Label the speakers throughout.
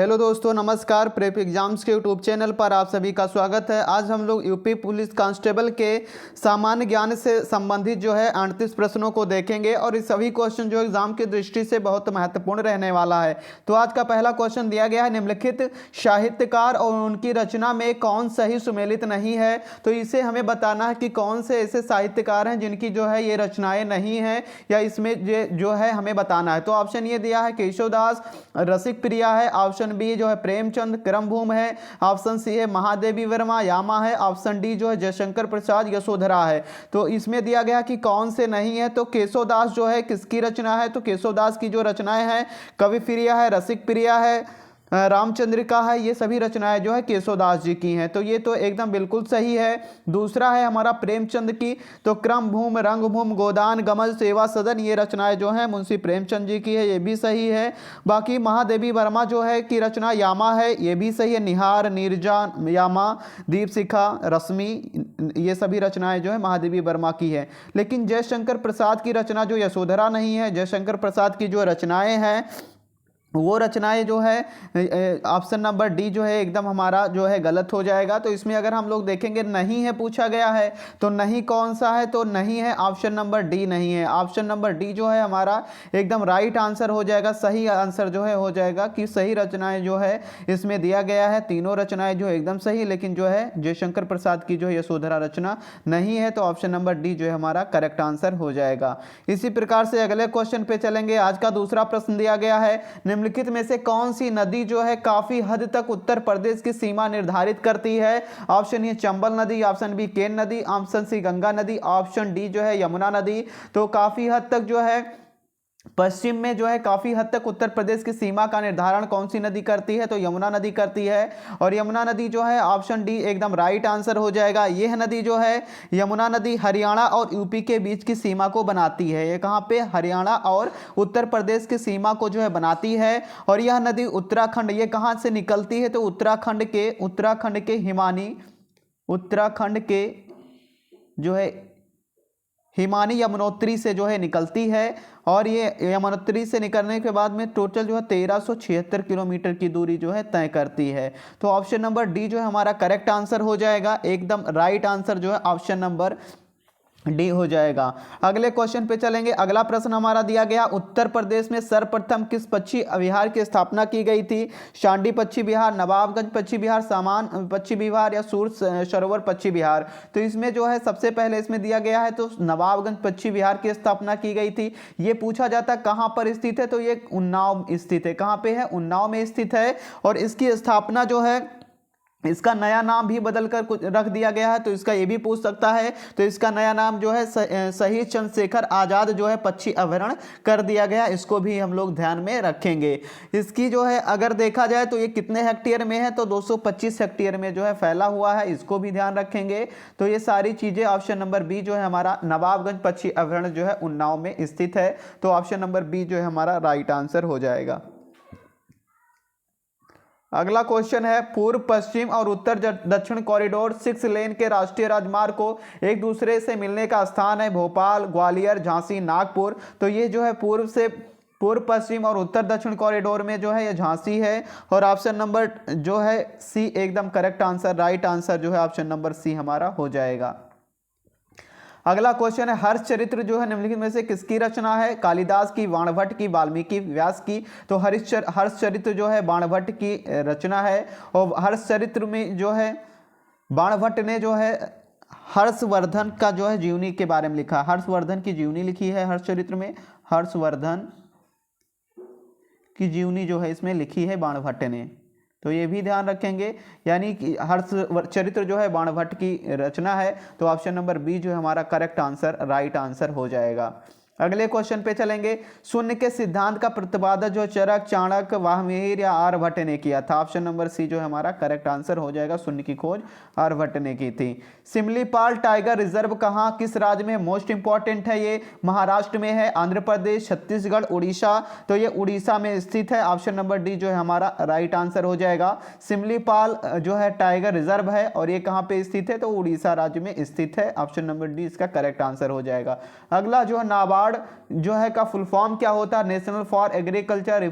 Speaker 1: Hello दोस्तों, नमस्कार। Prep exams के यूट्यूब चैनल पर आप सभी का स्वागत है। आज हम लोग यूपी पुलिस कांस्टेबल के सामान्य ज्ञान से संबंधित जो है 38 प्रश्नों को देखेंगे और इस सभी क्वेश्चन जो एग्जाम की दृष्टि से बहुत महत्वपूर्ण रहने वाला है। तो आज का पहला क्वेश्चन दिया गया है, निम्नलिखित साहित्यकार और उनकी रचना में कौन सही सुमेलित नहीं है। तो इसे हमें बताना है कि कौन से ऐसे साहित्यकार हैं जिनकी जो है ये रचनाएं नहीं है, या इसमें जो है हमें बताना है। तो ऑप्शन ये दिया है केशवदास, रसिक प्रिया है, ऑप्शन बी जो है प्रेमचंद क्रमभूम है, ऑप्शन सी है महादेवी वर्मा यामा है, ऑप्शन डी जो है जयशंकर प्रसाद यशोधरा है। तो इसमें दिया गया कि कौन से नहीं है। तो केशवदास जो है किसकी रचना है, तो केशवदास की जो रचनाएं हैं कवि प्रिया है, रसिक प्रिया है, रामचंद्रिका है, ये सभी रचनाएं जो है केशवदास जी की हैं। तो ये तो एकदम बिल्कुल सही है। दूसरा है हमारा प्रेमचंद की, तो क्रमभूम, रंगभूम, गोदान, गमन, सेवा सदन, ये रचनाएं जो हैं मुंशी प्रेमचंद जी की है, ये भी सही है। बाकी महादेवी वर्मा जो है की रचना यामा है, ये भी सही है। निहार, नीरजा, यामा, दीपशिखा, रश्मि, ये सभी रचनाएं जो है महादेवी वर्मा की है। लेकिन जयशंकर प्रसाद की रचना जो यशोधरा नहीं है, जयशंकर प्रसाद की जो रचनाएं हैं वो रचनाएं जो है ऑप्शन नंबर डी जो है एकदम हमारा जो है गलत हो जाएगा। तो इसमें अगर हम लोग देखेंगे नहीं है पूछा गया है, तो नहीं कौन सा है, तो नहीं है ऑप्शन नंबर डी नहीं है। ऑप्शन नंबर डी जो है हमारा एकदम राइट आंसर हो जाएगा, सही आंसर जो है हो जाएगा कि सही रचनाएं जो है इसमें दिया गया है। तीनों रचनाएं जो है एकदम सही, लेकिन जो है जयशंकर प्रसाद की जो है यशोधरा रचना नहीं है। तो ऑप्शन नंबर डी जो है हमारा करेक्ट आंसर हो जाएगा। इसी प्रकार से अगले क्वेश्चन पे चलेंगे। आज का दूसरा प्रश्न दिया गया है, निम्नलिखित में से कौन सी नदी जो है काफी हद तक उत्तर प्रदेश की सीमा निर्धारित करती है। ऑप्शन ए चंबल नदी, ऑप्शन बी केन नदी, ऑप्शन सी गंगा नदी, ऑप्शन डी जो है यमुना नदी। तो काफी हद तक जो है पश्चिम में जो है काफी हद तक उत्तर प्रदेश की सीमा का निर्धारण कौन सी नदी करती है, तो यमुना नदी करती है। और यमुना नदी जो है ऑप्शन डी एकदम राइट आंसर हो जाएगा। यह नदी जो है यमुना नदी हरियाणा और यूपी के बीच की सीमा को बनाती है। ये कहाँ पे, हरियाणा और उत्तर प्रदेश की सीमा को जो है बनाती है। और यह नदी उत्तराखंड, ये कहाँ से निकलती है, तो उत्तराखंड के हिमानी, उत्तराखंड के जो है हिमानी यमुनोत्री से जो है निकलती है। और ये यमुनोत्री से निकलने के बाद में टोटल जो है 1376 किलोमीटर की दूरी जो है तय करती है। तो ऑप्शन नंबर डी जो है हमारा करेक्ट आंसर हो जाएगा। एकदम राइट आंसर जो है ऑप्शन नंबर डी हो जाएगा। अगले क्वेश्चन पे चलेंगे। अगला प्रश्न हमारा दिया गया, उत्तर प्रदेश में सर्वप्रथम किस पक्षी विहार की स्थापना की गई थी। शांडी पक्षी विहार, नवाबगंज पक्षी विहार, सामान पक्षी विहार, या सूर सरोवर पक्षी विहार। तो इसमें जो है सबसे पहले इसमें दिया गया है तो नवाबगंज पक्षी विहार की स्थापना की गई थी। ये पूछा जाता है कहाँ पर स्थित है, तो ये उन्नाव स्थित है। कहाँ पे है, उन्नाव में स्थित है। और इसकी स्थापना जो है, इसका नया नाम भी बदल कर कुछ रख दिया गया है, तो इसका ये भी पूछ सकता है। तो इसका नया नाम जो है शहीद चंद्रशेखर आजाद जो है पक्षी अभयारण्य कर दिया गया। इसको भी हम लोग ध्यान में रखेंगे। इसकी जो है अगर देखा जाए तो ये कितने हेक्टेयर में है, तो 225 हेक्टेयर में जो है फैला हुआ है। इसको भी ध्यान रखेंगे। तो ये सारी चीजें ऑप्शन नंबर बी जो है हमारा नवाबगंज पक्षी अभयारण्य जो है उन्नाव में स्थित है। तो ऑप्शन नंबर बी जो है हमारा राइट आंसर हो जाएगा। अगला क्वेश्चन है, पूर्व पश्चिम और उत्तर दक्षिण कॉरिडोर 6 लेन के राष्ट्रीय राजमार्ग को एक दूसरे से मिलने का स्थान है। भोपाल, ग्वालियर, झांसी, नागपुर। तो ये जो है पूर्व पश्चिम और उत्तर दक्षिण कॉरिडोर में जो है ये झांसी है। और ऑप्शन नंबर जो है सी एकदम करेक्ट आंसर, राइट आंसर जो है ऑप्शन नंबर सी हमारा हो जाएगा। अगला क्वेश्चन है, हर्ष चरित्र जो है निम्नलिखित में से किसकी रचना है। कालिदास की, बाणभट्ट की, वाल्मीकि, व्यास की। तो हर्ष चरित्र जो है बाणभट्ट की रचना है। और हर्ष चरित्र में जो है बाणभट्ट ने जो है हर्षवर्धन का जो है जीवनी के बारे में लिखा। हर्षवर्धन की जीवनी लिखी है हर्ष चरित्र में। हर्षवर्धन की जीवनी जो है इसमें लिखी है बाणभट्ट ने। तो ये भी ध्यान रखेंगे, यानी कि हर्ष चरित्र जो है बाणभट्ट की रचना है। तो ऑप्शन नंबर बी जो है हमारा करेक्ट आंसर, राइट आंसर हो जाएगा। अगले क्वेश्चन पे चलेंगे। शून्य के सिद्धांत का प्रतिपादन जो चरक, चाणक्य, वाल्मीकि या आर्यभट्ट ने किया था। ऑप्शन नंबर सी जो है हमारा करेक्ट आंसर हो जाएगा। शून्य की खोज आर्यभट्ट ने की थी। सिमलीपाल टाइगर रिजर्व कहाँ, किस राज्य में मोस्ट इंपॉर्टेंट है। ये महाराष्ट्र में है, आंध्र प्रदेश, छत्तीसगढ़, उड़ीसा। तो ये उड़ीसा में स्थित है। ऑप्शन नंबर डी जो है हमारा राइट आंसर हो जाएगा। सिमलीपाल जो है टाइगर रिजर्व है और ये कहाँ पे स्थित है, तो उड़ीसा राज्य में स्थित है। ऑप्शन नंबर डी इसका करेक्ट आंसर हो जाएगा। अगला जो है नाबार्ड नाबार्ड जो है का फुल फॉर्म क्या होता है? National for agriculture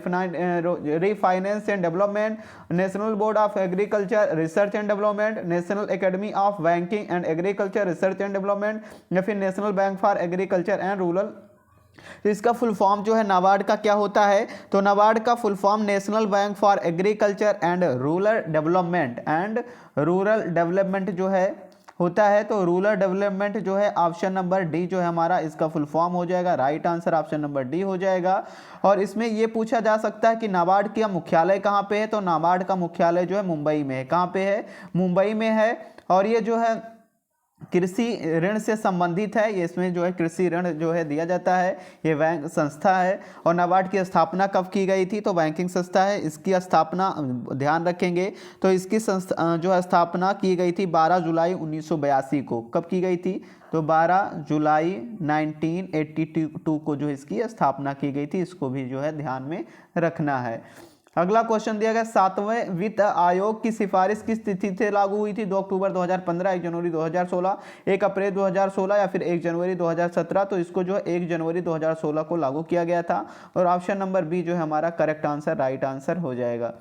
Speaker 1: refinance and development, national board of agriculture research and development, national academy of banking and agriculture research and development, या फिर national bank for agriculture and rural. तो इसका फुल फॉर्म जो है नाबार्ड का क्या होता है? तो नाबार्ड का full form national bank for agriculture and rural development जो है होता है। तो रूरल डेवलपमेंट जो है ऑप्शन नंबर डी जो है हमारा इसका फुल फॉर्म हो जाएगा। Right answer option number D हो जाएगा। और इसमें ये पूछा जा सकता है कि नाबार्ड का मुख्यालय कहाँ पे है? तो नाबार्ड का मुख्यालय जो है मुंबई में है। कहाँ पे है? मुंबई में है। और ये जो है कृषि ऋण से संबंधित है। ये इसमें जो है कृषि ऋण जो है दिया जाता है। ये बैंक संस्था है। और नाबार्ड की स्थापना कब की गई थी? तो बैंकिंग संस्था है। इसकी स्थापना ध्यान रखेंगे तो इसकी जो है स्थापना की गई थी 12 जुलाई 1982 को। कब की गई थी? तो 12 जुलाई 1982 को जो इसकी स्थापना की गई थी। इसको भी जो है ध्यान में रखना है। अगला क्वेश्चन दिया गया 7वें वित्त आयोग की सिफारिश किस तिथि से लागू हुई थी? 2 अक्टूबर 2015, 1 जनवरी 2016, 1 अप्रैल 2016 या फिर 1 जनवरी 2017। तो इसको जो है 1 जनवरी 2016 को लागू किया गया था। और ऑप्शन नंबर बी जो है हमारा करेक्ट आंसर, राइट आंसर हो जाएगा।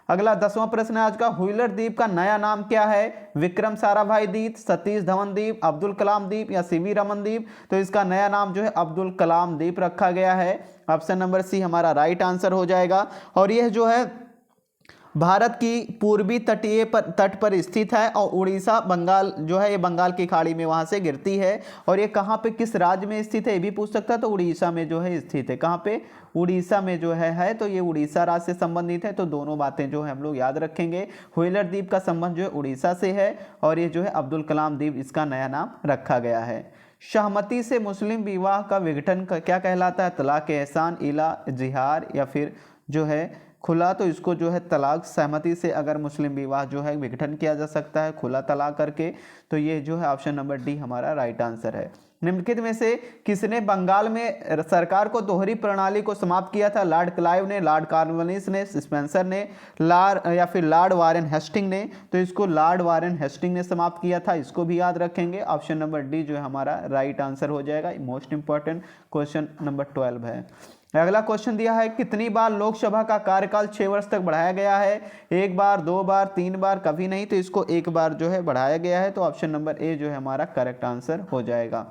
Speaker 1: अगला 10वां प्रश्न है आज का, व्हीलर द्वीप का नया नाम क्या है? विक्रम साराभाई द्वीप, सतीश धवन द्वीप, अब्दुल कलाम द्वीप या सीवी रमन द्वीप। तो इसका नया नाम जो है अब्दुल कलाम द्वीप रखा गया है। ऑप्शन नंबर सी हमारा राइट आंसर हो जाएगा। और यह जो है भारत की पूर्वी तट पर स्थित है। और उड़ीसा बंगाल जो है ये बंगाल की खाड़ी में वहां से गिरती है। और ये कहाँ पे किस राज्य में स्थित है ये भी पूछ सकता है। तो उड़ीसा में जो है स्थित है। कहाँ पे? उड़ीसा में जो है तो ये उड़ीसा राज्य से संबंधित है। तो दोनों बातें जो है हम लोग याद रखेंगे। व्हीलर द्वीप का संबंध जो है उड़ीसा से है। और ये जो है अब्दुल कलाम द्वीप इसका नया नाम रखा गया है। सहमति से मुस्लिम विवाह का विघटन क्या कहलाता है? तलाक एहसान, इला, जिहार या फिर जो है खुला। तो इसको जो है तलाक, सहमति से अगर मुस्लिम विवाह जो है विघटन किया जा सकता है खुला तलाक करके। तो ये जो है ऑप्शन नंबर डी हमारा राइट आंसर है। निम्नलिखित में से किसने बंगाल में सरकार को दोहरी प्रणाली को समाप्त किया था? लॉर्ड क्लाइव ने, लॉर्ड कॉर्नवालिस ने, स्पेंसर ने, या फिर लॉर्ड वारेन हेस्टिंग ने। तो इसको लॉर्ड वारेन हेस्टिंग ने समाप्त किया था। इसको भी याद रखेंगे। ऑप्शन नंबर डी जो है हमारा राइट आंसर हो जाएगा। मोस्ट इंपॉर्टेंट क्वेश्चन नंबर 12 है। अगला क्वेश्चन दिया है, कितनी बार लोकसभा का कार्यकाल 6 वर्ष तक बढ़ाया गया है? 1 बार, 2 बार, 3 बार, कभी नहीं। तो इसको 1 बार जो है बढ़ाया गया है। तो ऑप्शन नंबर ए जो है हमारा करेक्ट आंसर हो जाएगा।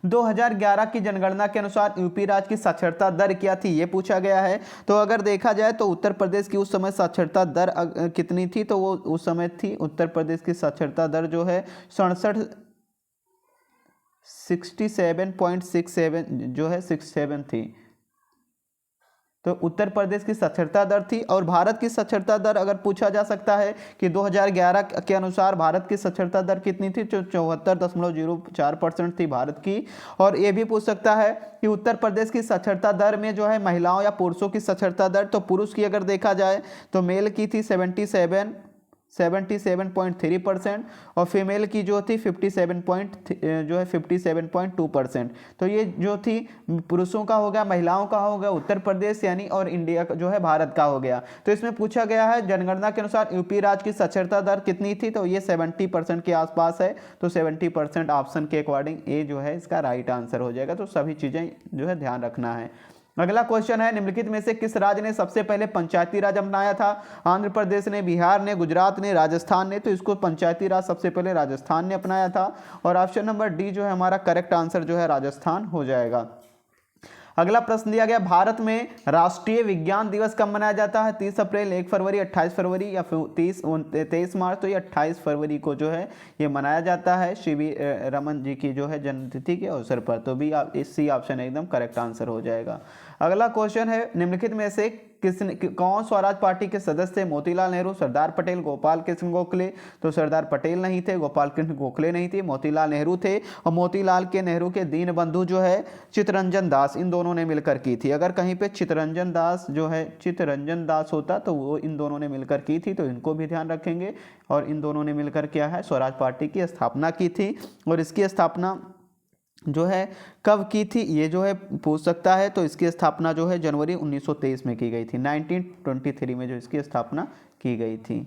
Speaker 1: 2011 की जनगणना के अनुसार यूपी राज्य की साक्षरता दर क्या थी? ये पूछा गया है। तो अगर देखा जाए तो उत्तर प्रदेश की उस समय साक्षरता दर कितनी थी? तो वो उस समय थी उत्तर प्रदेश की साक्षरता दर जो है 67.67 जो है 67 थी। तो उत्तर प्रदेश की साक्षरता दर थी। और भारत की साक्षरता दर अगर पूछा जा सकता है कि 2011 के अनुसार भारत की साक्षरता दर कितनी थी? तो 74.04% थी भारत की। और ये भी पूछ सकता है कि उत्तर प्रदेश की साक्षरता दर में जो है महिलाओं या पुरुषों की साक्षरता दर, तो पुरुष की अगर देखा जाए तो मेल की थी 77.3% और फीमेल की जो थी 57.2%। तो ये जो थी पुरुषों का हो गया, महिलाओं का हो गया उत्तर प्रदेश यानी, और इंडिया का जो है भारत का हो गया। तो इसमें पूछा गया है जनगणना के अनुसार यूपी राज्य की साक्षरता दर कितनी थी? तो ये 70% के आसपास है। तो 70% ऑप्शन के अकॉर्डिंग ए जो है इसका राइट आंसर हो जाएगा। तो सभी चीजें जो है ध्यान रखना है। अगला क्वेश्चन है, निम्नलिखित में से किस राज्य ने सबसे पहले पंचायती राज अपनाया था? आंध्र प्रदेश ने, बिहार ने, गुजरात ने, राजस्थान ने। तो इसको पंचायती राज सबसे पहले राजस्थान ने अपनाया था। और ऑप्शन नंबर डी जो है हमारा करेक्ट आंसर जो है राजस्थान हो जाएगा। अगला प्रश्न दिया गया, भारत में राष्ट्रीय विज्ञान दिवस कब मनाया जाता है? 30 अप्रैल, 1 फरवरी, 28 फरवरी या फिर 23 मार्च। तो ये 28 फरवरी को जो है ये मनाया जाता है सीवी रमन जी की जो है जन्मतिथि के अवसर पर। तो भी सी ऑप्शन एकदम करेक्ट आंसर हो जाएगा। अगला क्वेश्चन है, निम्नलिखित में से कौन स्वराज पार्टी के सदस्य? मोतीलाल नेहरू, सरदार पटेल, गोपाल कृष्ण गोखले। तो सरदार पटेल नहीं थे, गोपाल कृष्ण गोखले नहीं थे, मोतीलाल नेहरू थे। और मोतीलाल के नेहरू के दीन बंधु जो है चित्तरंजन दास, इन दोनों ने मिलकर की थी। अगर कहीं पे चित्तरंजन दास होता तो वो इन दोनों ने मिलकर की थी। तो इनको भी ध्यान रखेंगे। और इन दोनों ने मिलकर क्या है स्वराज पार्टी की स्थापना की थी। और इसकी स्थापना जो है कब की थी ये जो है पूछ सकता है। तो इसकी स्थापना जो है जनवरी 1923 में की गई थी। 1923 में जो इसकी स्थापना की गई थी।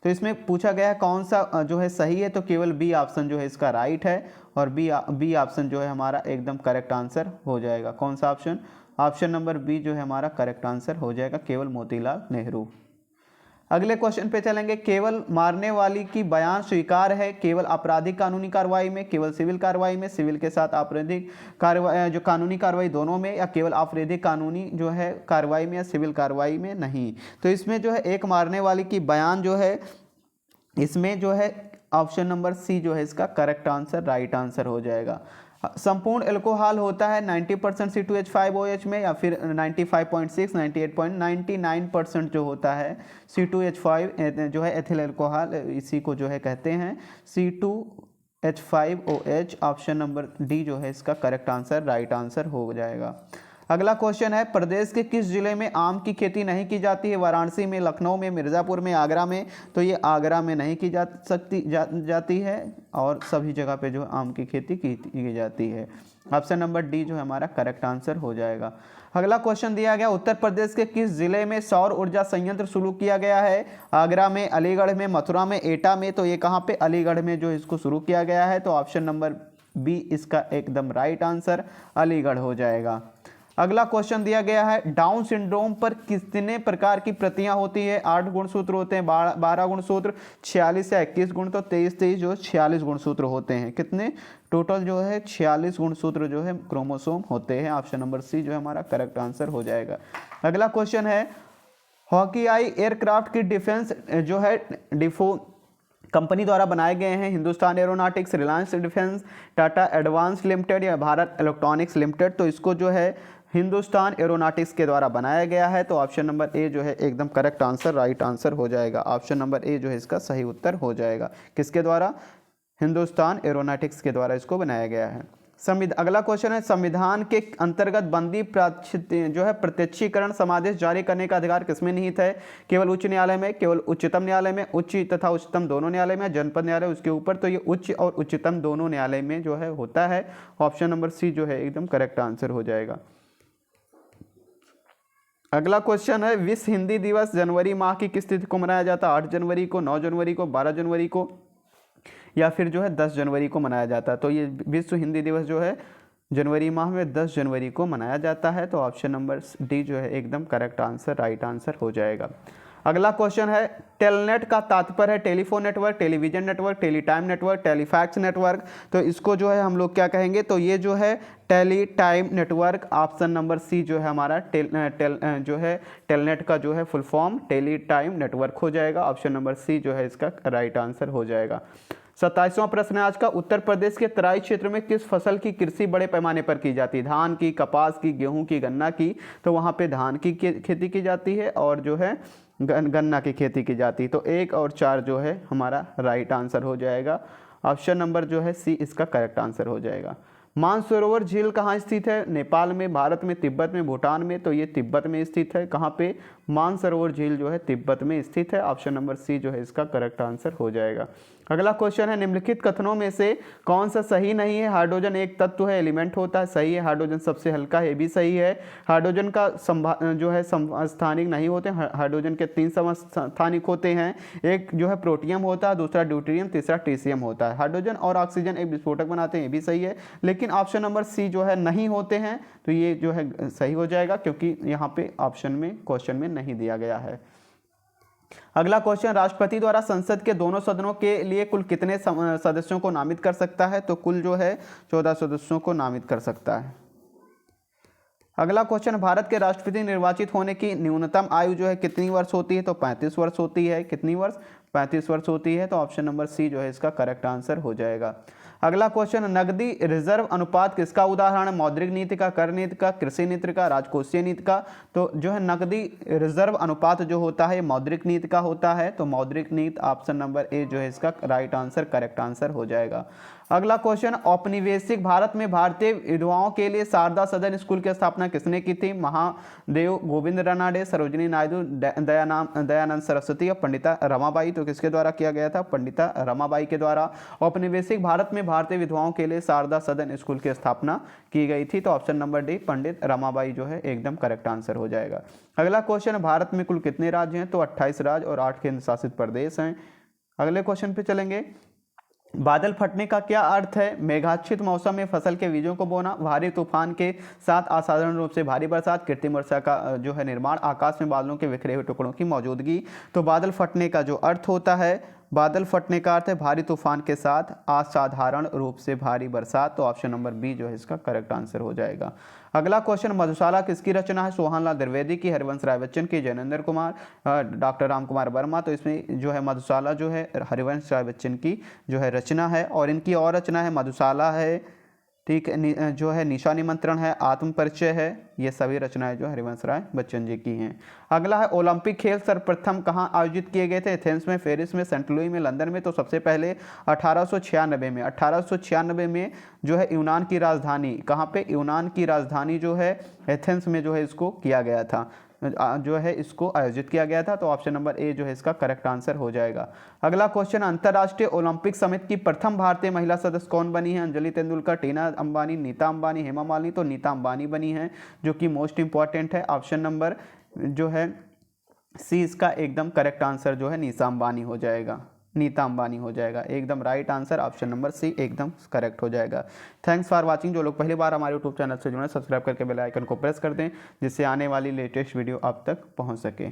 Speaker 1: तो इसमें पूछा गया है कौन सा जो है सही है, तो केवल बी ऑप्शन जो है इसका राइट है और बी ऑप्शन जो है हमारा एकदम करेक्ट आंसर हो जाएगा। कौन सा ऑप्शन? ऑप्शन नंबर बी जो है हमारा करेक्ट आंसर हो जाएगा, केवल मोतीलाल नेहरू। अगले क्वेश्चन पे चलेंगे। केवल मारने वाली की बयान स्वीकार है केवल आपराधिक कानूनी कार्रवाई में, केवल सिविल कार्रवाई में, सिविल के साथ आपराधिक कार्रवाई जो कानूनी कार्रवाई दोनों में, या केवल आपराधिक कानूनी जो है कार्रवाई में या सिविल कार्रवाई में? नहीं। तो इसमें जो है एक मारने वाली की बयान जो है इसमें जो है ऑप्शन नंबर सी जो है इसका करेक्ट आंसर, राइट आंसर हो जाएगा। संपूर्ण एल्कोहल होता है 90% C2H5OH में, या फिर 95.6, 98.99% जो होता है C2H5 जो है एथिल एल्कोहल, इसी को जो है कहते हैं C2H5OH। ऑप्शन नंबर डी जो है इसका करेक्ट आंसर, राइट आंसर हो जाएगा। अगला क्वेश्चन है, प्रदेश के किस जिले में आम की खेती नहीं की जाती है? वाराणसी में, लखनऊ में, मिर्ज़ापुर में, आगरा में? तो ये आगरा में नहीं की जाती है और सभी जगह पे जो आम की खेती की जाती है। ऑप्शन नंबर डी जो है हमारा करेक्ट आंसर हो जाएगा। अगला क्वेश्चन दिया गया, उत्तर प्रदेश के किस जिले में सौर ऊर्जा संयंत्र शुरू किया गया है? आगरा में, अलीगढ़ में, मथुरा में, एटा में? तो ये कहाँ पे? अलीगढ़ में जो इसको शुरू किया गया है। तो ऑप्शन नंबर बी इसका एकदम राइट आंसर, अलीगढ़ हो जाएगा। अगला क्वेश्चन दिया गया है, डाउन सिंड्रोम पर कितने प्रकार की प्रतियां होती है? 8 गुणसूत्र होते हैं, 12 गुणसूत्र, 46 या 21 गुण, तो 23 जो 46 गुणसूत्र होते हैं। कितने टोटल जो है? 46 गुणसूत्र जो है क्रोमोसोम होते हैं। ऑप्शन नंबर सी जो है हमारा करेक्ट आंसर हो जाएगा। अगला क्वेश्चन है, हॉकीआई एयरक्राफ्ट की डिफेंस जो है डिफो कंपनी द्वारा बनाए गए हैं? Hindustan aeronautics, Reliance defence, Tata advance limited या भारत इलेक्ट्रॉनिक्स लिमिटेड? तो इसको जो है हिंदुस्तान एरोनॉटिक्स के द्वारा बनाया गया है। तो ऑप्शन नंबर ए जो है एकदम करेक्ट आंसर, राइट आंसर हो जाएगा। ऑप्शन नंबर ए जो है इसका सही उत्तर हो जाएगा। किसके द्वारा? हिंदुस्तान एरोनॉटिक्स के द्वारा इसको बनाया गया है। अगला क्वेश्चन है, संविधान के अंतर्गत बंदी जो है प्रत्यक्षीकरण समादेश जारी करने का अधिकार किसमें निहित है? केवल उच्च न्यायालय में, केवल उच्चतम न्यायालय में, उच्च तथा उच्चतम दोनों न्यायालय में, जनपद न्यायालय उसके ऊपर? तो ये उच्च और उच्चतम दोनों न्यायालय में जो है होता है। ऑप्शन नंबर सी जो है एकदम करेक्ट आंसर हो जाएगा। अगला क्वेश्चन है, विश्व हिंदी दिवस जनवरी माह की किस तिथि को मनाया जाता है? 8 जनवरी को, 9 जनवरी को, 12 जनवरी को, या फिर जो है 10 जनवरी को मनाया जाता है? तो ये विश्व हिंदी दिवस जो है जनवरी माह में 10 जनवरी को मनाया जाता है। तो ऑप्शन नंबर डी जो है एकदम करेक्ट आंसर, राइट आंसर हो जाएगा। अगला क्वेश्चन है, टेलनेट का तात्पर्य है telephone network, television network, teletime network, telefax network? तो इसको जो है हम लोग क्या कहेंगे? तो ये जो है टेलीटाइम नेटवर्क। ऑप्शन नंबर सी जो है हमारा जो है टेलनेट का जो है फुल फॉर्म टेलीटाइम नेटवर्क हो जाएगा। ऑप्शन नंबर सी जो है इसका राइट आंसर हो जाएगा। 27वां प्रश्न है आज का, उत्तर प्रदेश के तराई क्षेत्र में किस फसल की कृषि बड़े पैमाने पर की जाती है? धान की, कपास की, गेहूं की, गन्ना की? तो वहाँ पे धान की खेती की जाती है और जो है गन्ना की खेती की जाती है। तो 1 और 4 जो है हमारा राइट आंसर हो जाएगा। ऑप्शन नंबर जो है सी इसका करेक्ट आंसर हो जाएगा। मानसरोवर झील कहाँ स्थित है? नेपाल में, भारत में, तिब्बत में, भूटान में? तो ये तिब्बत में स्थित है। कहाँ पे? मानसरोवर झील जो है तिब्बत में स्थित है। ऑप्शन नंबर सी जो है इसका करेक्ट आंसर हो जाएगा। अगला क्वेश्चन है, निम्नलिखित कथनों में से कौन सा सही नहीं है? हाइड्रोजन एक तत्व है, एलिमेंट होता है, सही है। हाइड्रोजन सबसे हल्का है, ये भी सही है। हाइड्रोजन का जो है समस्थानिक नहीं होते, हाइड्रोजन के 3 समस्थानिक होते हैं। एक जो है प्रोटियम होता है, दूसरा ड्यूटेरियम, तीसरा ट्रिशियम होता है। हाइड्रोजन और ऑक्सीजन एक विस्फोटक बनाते हैं, ये भी सही है। लेकिन ऑप्शन नंबर सी जो है नहीं होते हैं, तो ये जो है सही हो जाएगा, क्योंकि यहाँ पे ऑप्शन में क्वेश्चन में नहीं दिया गया है। अगला क्वेश्चन, राष्ट्रपति द्वारा संसद के दोनों सदनों के लिए कुल कितने सदस्यों को नामित कर सकता है? तो कुल जो है 14 सदस्यों को नामित कर सकता है। अगला क्वेश्चन, भारत के राष्ट्रपति निर्वाचित होने की न्यूनतम आयु जो है कितनी वर्ष होती है? तो 35 वर्ष होती है। कितनी वर्ष? 35 वर्ष होती है। तो ऑप्शन नंबर सी जो है इसका करेक्ट आंसर हो जाएगा। अगला क्वेश्चन, नकदी रिजर्व अनुपात किसका उदाहरण है? मौद्रिक नीति का, कर नीति का, कृषि नीति का, राजकोषीय नीति का? तो जो है नकदी रिजर्व अनुपात जो होता है मौद्रिक नीति का होता है। तो मौद्रिक नीति ऑप्शन नंबर ए जो है इसका राइट आंसर, करेक्ट आंसर हो जाएगा। अगला क्वेश्चन, औपनिवेशिक भारत में भारतीय विधवाओं के लिए शारदा सदन स्कूल की स्थापना किसने की थी? महादेव गोविंद रानडे, सरोजिनी नायडू, दयानंद सरस्वती और पंडिता रमाबाई। तो किसके द्वारा किया गया था? पंडिता रमाबाई के द्वारा औपनिवेशिक भारत में भारतीय विधवाओं के लिए शारदा सदन स्कूल की स्थापना की गई थी। तो ऑप्शन नंबर डी, पंडित रमाबाई जो है एकदम करेक्ट आंसर हो जाएगा। अगला क्वेश्चन, भारत में कुल कितने राज्य हैं? तो 28 राज्य और 8 केंद्र शासित प्रदेश हैं। अगले क्वेश्चन पे चलेंगे। बादल फटने का क्या अर्थ है? मेघाच्छित मौसम में फसल के बीजों को बोना, भारी तूफान के साथ असाधारण रूप से भारी बरसात, कृत्रिम वर्षा का जो है निर्माण, आकाश में बादलों के बिखरे हुए टुकड़ों की मौजूदगी। तो बादल फटने का जो अर्थ होता है, बादल फटने का अर्थ है भारी तूफान के साथ असाधारण रूप से भारी बरसात। तो ऑप्शन नंबर बी जो है इसका करेक्ट आंसर हो जाएगा। अगला क्वेश्चन, मधुशाला किसकी रचना है? सोहनलाल द्विवेदी की, हरिवंश राय बच्चन की, जैनेंद्र कुमार, डॉक्टर राम कुमार वर्मा। तो इसमें जो है मधुशाला जो है हरिवंश राय बच्चन की जो है रचना है। और इनकी और रचना है, मधुशाला है, ठीक है, जो है निशा निमंत्रण है, आत्म परिचय है। ये सभी रचनाएं जो हरिवंश राय बच्चन जी की हैं। अगला है, ओलंपिक खेल सर्वप्रथम कहाँ आयोजित किए गए थे? एथेंस में, पेरिस में, सेंट लुई में, लंदन में। तो सबसे पहले 1896 में जो है यूनान की राजधानी, कहाँ पे? यूनान की राजधानी जो है एथेंस में जो है इसको किया गया था, जो है इसको आयोजित किया गया था। तो ऑप्शन नंबर ए जो है इसका करेक्ट आंसर हो जाएगा। अगला क्वेश्चन, अंतर्राष्ट्रीय ओलंपिक समिति की प्रथम भारतीय महिला सदस्य कौन बनी है? अंजलि तेंदुलकर, टीना अंबानी, नीता अंबानी, हेमा मालिनी। तो नीता अंबानी बनी है, जो कि मोस्ट इंपॉर्टेंट है। ऑप्शन नंबर जो है सी इसका एकदम करेक्ट आंसर जो है नीता अंबानी हो जाएगा, नीता अंबानी हो जाएगा। एकदम right answer option number C एकदम करेक्ट हो जाएगा। Thanks for watching. जो लोग पहली बार हमारे यूट्यूब चैनल से जुड़े, सब्सक्राइब करके बेल आइकन को प्रेस कर दें, जिससे आने वाली लेटेस्ट वीडियो आप तक पहुंच सके।